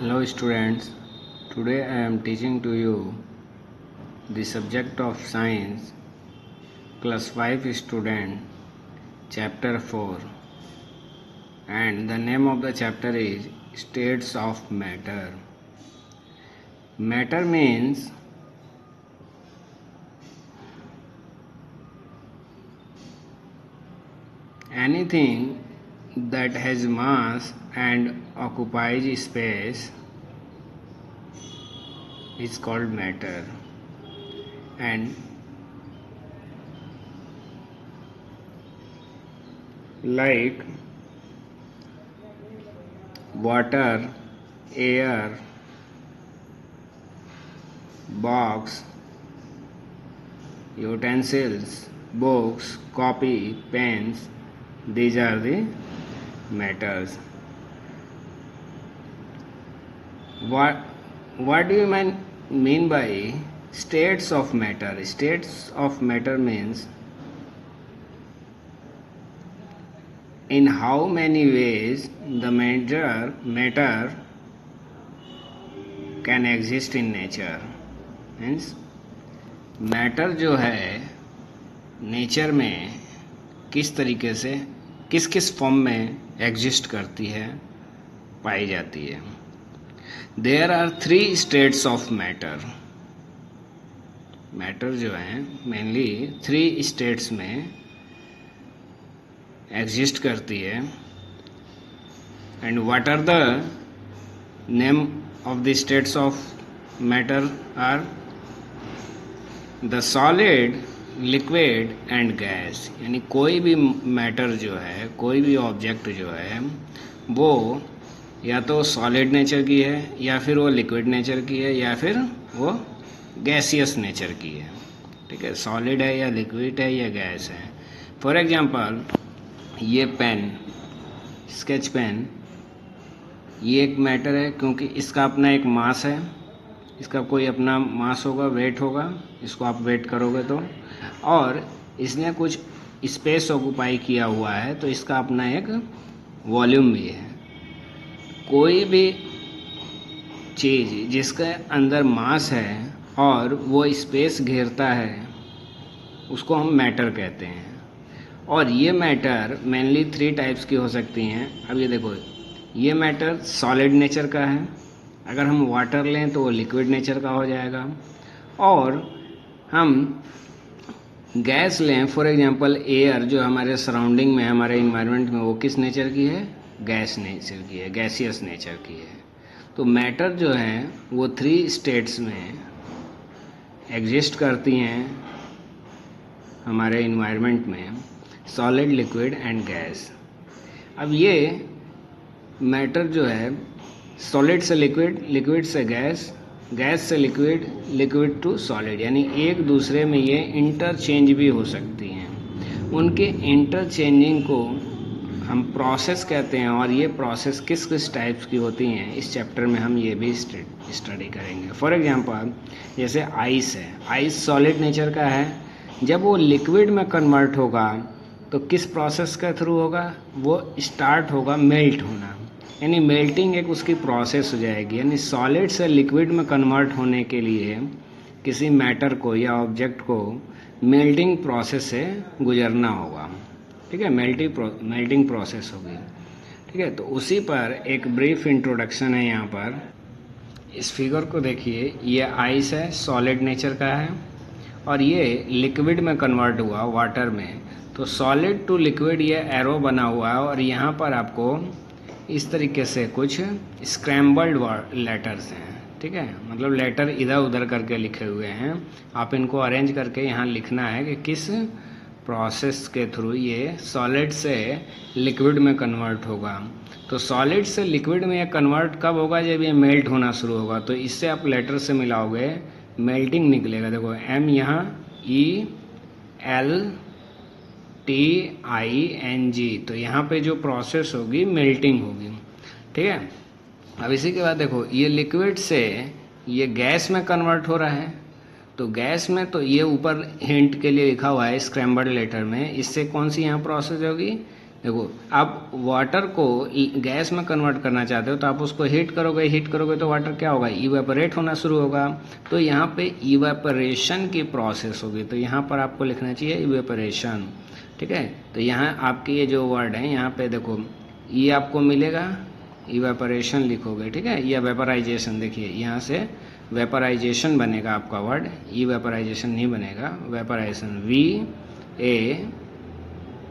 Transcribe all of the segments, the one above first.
Hello students, today I am teaching to you the subject of science class 5 student chapter 4, and the name of the chapter is states of matter. Matter means anything that has mass and occupies space is called matter. And like water, air, box, utensils, books, copy, pens, these are the matters. What do you mean by states of matter? States of matter means in how many ways the matter can exist in nature. Means matter जो है nature में किस तरीके से किस किस form में exist करती है, पाई जाती है. There are 3 states of matter. Matter जो है मेनली 3 स्टेट्स में एग्जिस्ट करती है. And what are the name of the states of matter are the solid, liquid and gas. यानी कोई भी मैटर जो है, कोई भी ऑब्जेक्ट जो है, वो या तो सॉलिड नेचर की है, या फिर वो लिक्विड नेचर की है, या फिर वो गैसियस नेचर की है. ठीक है, सॉलिड है या लिक्विड है या गैस है. फॉर एग्जांपल ये पेन, स्केच पेन, ये एक मैटर है क्योंकि इसका अपना एक मास है. इसका कोई अपना मास होगा, वेट होगा, इसको आप वेट करोगे तो, और इसने कुछ स्पेस ऑक्यूपाई किया हुआ है तो इसका अपना एक वॉल्यूम भी है. कोई भी चीज़ जिसके अंदर मास है और वो स्पेस घेरता है उसको हम मैटर कहते हैं. और ये मैटर मेनली 3 टाइप्स की हो सकती हैं. अब ये देखो, ये मैटर सॉलिड नेचर का है. अगर हम वाटर लें तो वो लिक्विड नेचर का हो जाएगा. और हम गैस लें, फॉर एग्जांपल एयर जो हमारे सराउंडिंग में, हमारे इन्वायरमेंट में, वो किस नेचर की है? गैस नेचर की है, गैसियस नेचर की है. तो मैटर जो है वो 3 स्टेट्स में एग्जिस्ट करती हैं हमारे इन्वायरमेंट में, सॉलिड, लिक्विड एंड गैस. अब ये मैटर जो है सॉलिड से लिक्विड, लिक्विड से गैस, गैस से लिक्विड, लिक्विड टू सॉलिड, यानी एक दूसरे में ये इंटरचेंज भी हो सकती हैं. उनके इंटरचेंजिंग को हम प्रोसेस कहते हैं. और ये प्रोसेस किस किस टाइप्स की होती हैं इस चैप्टर में हम ये भी स्टडी करेंगे. फॉर एग्जांपल जैसे आइस है. आइस सॉलिड नेचर का है. जब वो लिक्विड में कन्वर्ट होगा तो किस प्रोसेस के थ्रू होगा? वो स्टार्ट होगा मेल्ट होना, यानी मेल्टिंग एक उसकी प्रोसेस हो जाएगी. यानी सॉलिड से लिक्विड में कन्वर्ट होने के लिए किसी मैटर को या ऑब्जेक्ट को मेल्टिंग प्रोसेस से गुजरना होगा. ठीक है, मेल्टिंग प्रोसेस होगी. ठीक है, तो उसी पर एक ब्रीफ इंट्रोडक्शन है यहाँ पर. इस फिगर को देखिए, ये आइस है, सॉलिड नेचर का है, और ये लिक्विड में कन्वर्ट हुआ वाटर में. तो सॉलिड टू लिक्विड ये एरो बना हुआ है, और यहाँ पर आपको इस तरीके से कुछ स्क्रैम्बल्ड लेटर्स हैं. ठीक है, मतलब लेटर इधर उधर करके लिखे हुए हैं. आप इनको अरेंज करके यहाँ लिखना है कि किस प्रोसेस के थ्रू ये सॉलिड से लिक्विड में कन्वर्ट होगा. तो सॉलिड से लिक्विड में ये कन्वर्ट कब होगा? जब ये मेल्ट होना शुरू होगा. तो इससे आप लेटर से मिलाओगे, मेल्टिंग निकलेगा. देखो M यहाँ ELTING, तो यहाँ पे जो प्रोसेस होगी मेल्टिंग होगी. ठीक है, अब इसी के बाद देखो, ये लिक्विड से ये गैस में कन्वर्ट हो रहा है. तो गैस में तो ये ऊपर हिंट के लिए लिखा हुआ है स्क्रैम्बल्ड लेटर में, इससे कौन सी यहाँ प्रोसेस होगी? देखो, आप वाटर को गैस में कन्वर्ट करना चाहते हो तो आप उसको हीट करोगे तो वाटर क्या होगा, इवेपोरेट होना शुरू होगा। तो यहाँ पे इवेपोरेशन की प्रोसेस होगी, तो यहाँ पर आपको लिखना चाहिए इवेपोरेशन। ठीक है, तो यहाँ आपके ये जो वर्ड है यहाँ पे देखो, ये आपको मिलेगा, इवेपोरेशन लिखोगे। ठीक है, या वेपराइजेशन, देखिए यहाँ से वेपराइजेशन बनेगा आपका वर्ड, इवेपोराइजेशन नहीं बनेगा, वेपराइजेशन,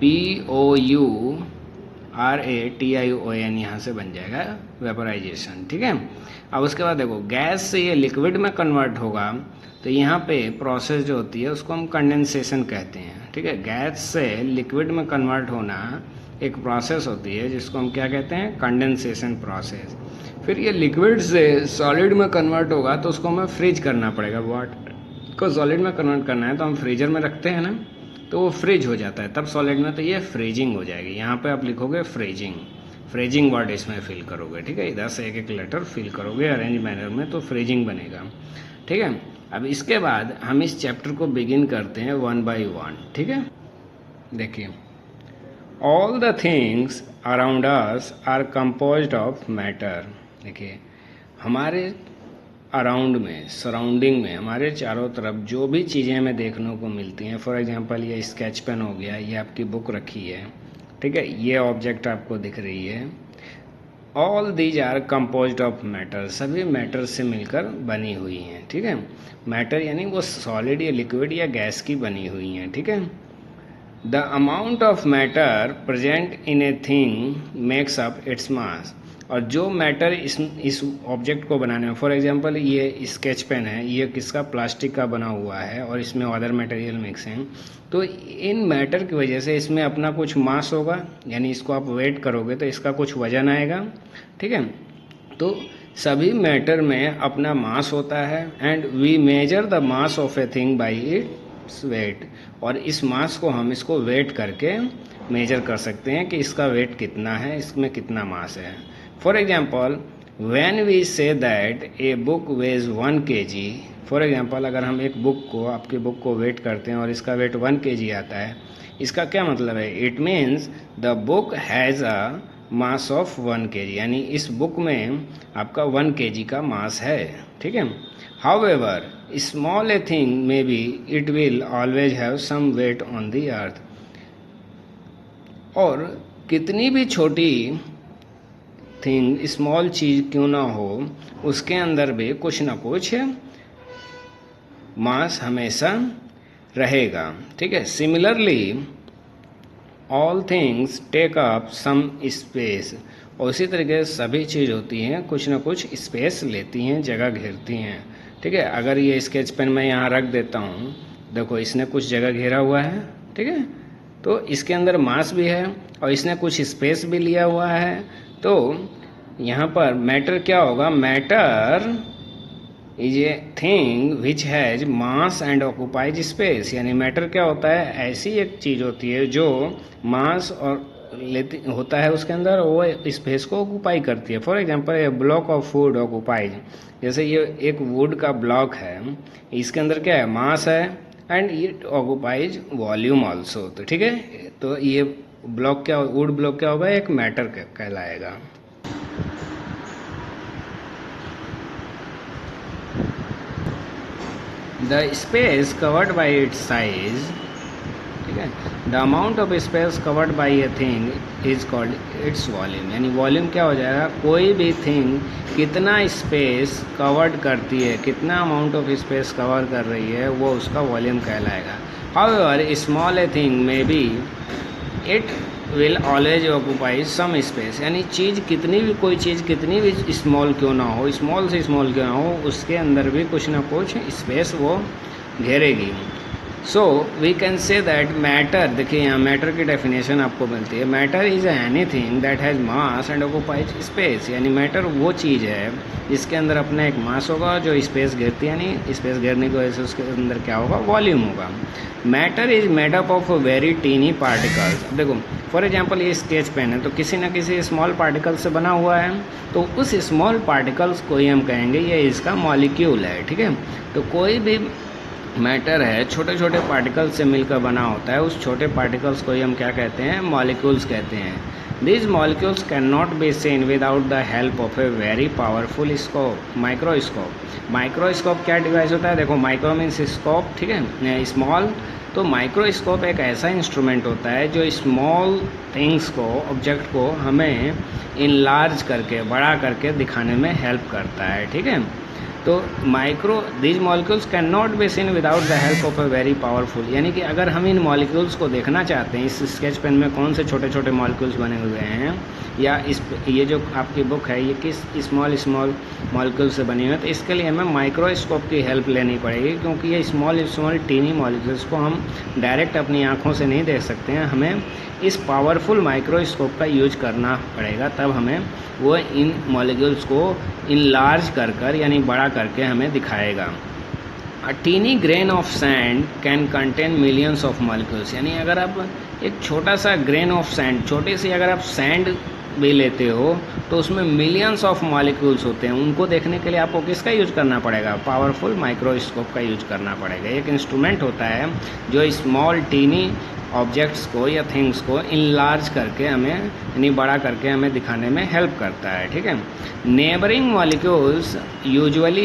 VAPOURATION यहाँ से बन जाएगा वेपराइजेशन। ठीक है, अब उसके बाद देखो, गैस से ये लिक्विड में कन्वर्ट होगा, तो यहाँ पे प्रोसेस जो होती है उसको हम कंडेंसेशन कहते हैं। ठीक है, गैस से लिक्विड में कन्वर्ट होना एक प्रोसेस होती है जिसको हम क्या कहते हैं, कंडेंसेशन प्रोसेस। फिर ये लिक्विड से सॉलिड में कन्वर्ट होगा तो उसको हमें फ्रीज करना पड़ेगा। वाटर को सॉलिड में कन्वर्ट करना है तो हम फ्रीजर में रखते हैं ना, तो वो फ्रीज हो जाता है तब सॉलिड में, तो ये फ्रीजिंग हो जाएगी। यहाँ पे आप लिखोगे फ्रीजिंग वर्ड इसमें फिल करोगे। ठीक है, इधर से एक एक लेटर फिल करोगे अरेंज मैनर में, तो फ्रीजिंग बनेगा। ठीक है, अब इसके बाद हम इस चैप्टर को बिगिन करते हैं 1 by 1। ठीक है, देखिए, all the things around us are composed of matter. देखिए, हमारे अराउंड में, सराउंडिंग में, हमारे चारों तरफ जो भी चीज़ें हमें देखने को मिलती हैं, फॉर एग्जांपल ये स्केच पेन हो गया, ये आपकी बुक रखी है। ठीक है, ये ऑब्जेक्ट आपको दिख रही है, all these are composed of matter, सभी मैटर से मिलकर बनी हुई हैं। ठीक है, मैटर यानी वो सॉलिड या लिक्विड या गैस की बनी हुई हैं। ठीक है, the amount of matter present in a thing makes up its mass, और जो मैटर इस ऑब्जेक्ट को बनाने में, फॉर एग्जांपल ये स्केच पेन है, ये किसका, प्लास्टिक का बना हुआ है और इसमें अदर मटेरियल मिक्स हैं, तो इन मैटर की वजह से इसमें अपना कुछ मास होगा, यानी इसको आप वेट करोगे तो इसका कुछ वजन आएगा। ठीक है, तो सभी मैटर में अपना मास होता है, and we measure the mass of a thing by its weight, और इस मास को हम इसको वेट करके मेजर कर सकते हैं कि इसका वेट कितना है, इसमें कितना मास है। For example, when we say that a book weighs 1 kg, for example अगर हम एक बुक को, आपकी बुक को वेट करते हैं और इसका वेट 1 kg आता है, इसका क्या मतलब है, it means the book has a mass of 1 kg, यानी इस बुक में आपका 1 kg का मास है। ठीक है, however small a thing may be it will always have some weight on the earth, और कितनी भी छोटी थिंग, स्मॉल चीज़ क्यों ना हो, उसके अंदर भी कुछ ना कुछ मास हमेशा रहेगा। ठीक है, similarly all things take up some space, और इसी तरीके से सभी चीज़ होती हैं कुछ ना कुछ स्पेस लेती हैं, जगह घेरती हैं। ठीक है, अगर ये स्केच पेन मैं यहाँ रख देता हूँ, देखो इसने कुछ जगह घेरा हुआ है। ठीक है, तो इसके अंदर मास भी है और इसने कुछ स्पेस भी लिया हुआ है, तो यहाँ पर मैटर क्या होगा, matter is a thing which has mass and occupies space, यानी मैटर क्या होता है, ऐसी एक चीज़ होती है जो मास और लेती होता है उसके अंदर, वो स्पेस को ऑक्यूपाई करती है। For example A block of food occupies, जैसे ये एक वुड का ब्लॉक है, इसके अंदर क्या है, मास है, and it occupies volume also. तो ठीक है, तो ये ब्लॉक क्या, वुड ब्लॉक क्या होगा, एक मैटर कहलाएगा। The space covered by its size, ठीक है, the amount of space covered by a thing is called its volume, यानी वॉल्यूम क्या हो जाएगा, कोई भी थिंग कितना स्पेस कवर्ड करती है, कितना अमाउंट ऑफ स्पेस कवर कर रही है, वो उसका वॉल्यूम कहलाएगा। However small a thing may be it will always occupy some space, यानी चीज़ कितनी भी, कोई चीज़ कितनी भी स्मॉल क्यों ना हो, स्मॉल से स्मॉल क्यों ना हो, उसके अंदर भी कुछ ना कुछ स्पेस वो घेरेगी। So we can say that matter, देखिए यहाँ मैटर की डेफिनेशन आपको मिलती है, matter is anything that has mass and occupies space, यानी मैटर वो चीज़ है जिसके अंदर अपना एक मास होगा जो स्पेस घेरती है, यानी स्पेस घेरने की वजह से उसके अंदर क्या होगा, वॉल्यूम होगा। Matter is made up of very tiny particles, अब देखो फॉर एग्जांपल ये स्केच पेन है तो किसी न किसी स्मॉल पार्टिकल से बना हुआ है, तो उस स्मॉल पार्टिकल्स को ही हम कहेंगे ये इसका मॉलिक्यूल है। ठीक है, तो कोई भी मैटर है छोटे छोटे पार्टिकल्स से मिलकर बना होता है, उस छोटे पार्टिकल्स को ही हम क्या कहते हैं, मॉलिक्यूल्स कहते हैं। These molecules cannot be seen without the help of a very powerful scope, microscope. Microscope क्या डिवाइस होता है, देखो माइक्रो मीन्स स्कोप, ठीक है, स्मॉल। तो माइक्रोस्कोप एक ऐसा इंस्ट्रूमेंट होता है जो स्मॉल थिंग्स को, ऑब्जेक्ट को हमें इनलार्ज करके, बड़ा करके दिखाने में हेल्प करता है, ठीक है। तो these molecules can not be seen without the help of a very powerful, यानी कि अगर हम इन मॉलिक्यूल्स को देखना चाहते हैं, इस स्केच पेन में कौन से छोटे छोटे मॉलिक्यूल्स बने हुए हैं, या ये जो आपकी बुक है ये किस स्मॉल मॉलिक्यूल से बनी हुई है, तो इसके लिए हमें माइक्रोस्कोप की हेल्प लेनी पड़ेगी, क्योंकि ये स्मॉल टीनी मॉलिक्यूल्स को हम डायरेक्ट अपनी आँखों से नहीं देख सकते हैं, हमें इस पावरफुल माइक्रोस्कोप का यूज करना पड़ेगा, तब हमें वो इन मॉलिक्यूल्स को इनलार्ज कर यानी बड़ा करके हमें दिखाएगा। A tiny grain of sand can contain millions of molecules, यानी अगर आप एक छोटा सा ग्रेन ऑफ सैंड, छोटी सी अगर आप सैंड भी लेते हो तो उसमें मिलियंस ऑफ मॉलिक्यूल्स होते हैं, उनको देखने के लिए आपको किसका यूज करना पड़ेगा, पावरफुल माइक्रोस्कोप का यूज करना पड़ेगा। एक इंस्ट्रूमेंट होता है जो स्मॉल टीनी ऑब्जेक्ट्स को या थिंग्स को इनलार्ज करके हमें, यानी बड़ा करके हमें दिखाने में हेल्प करता है, ठीक है। Neighbouring molecules usually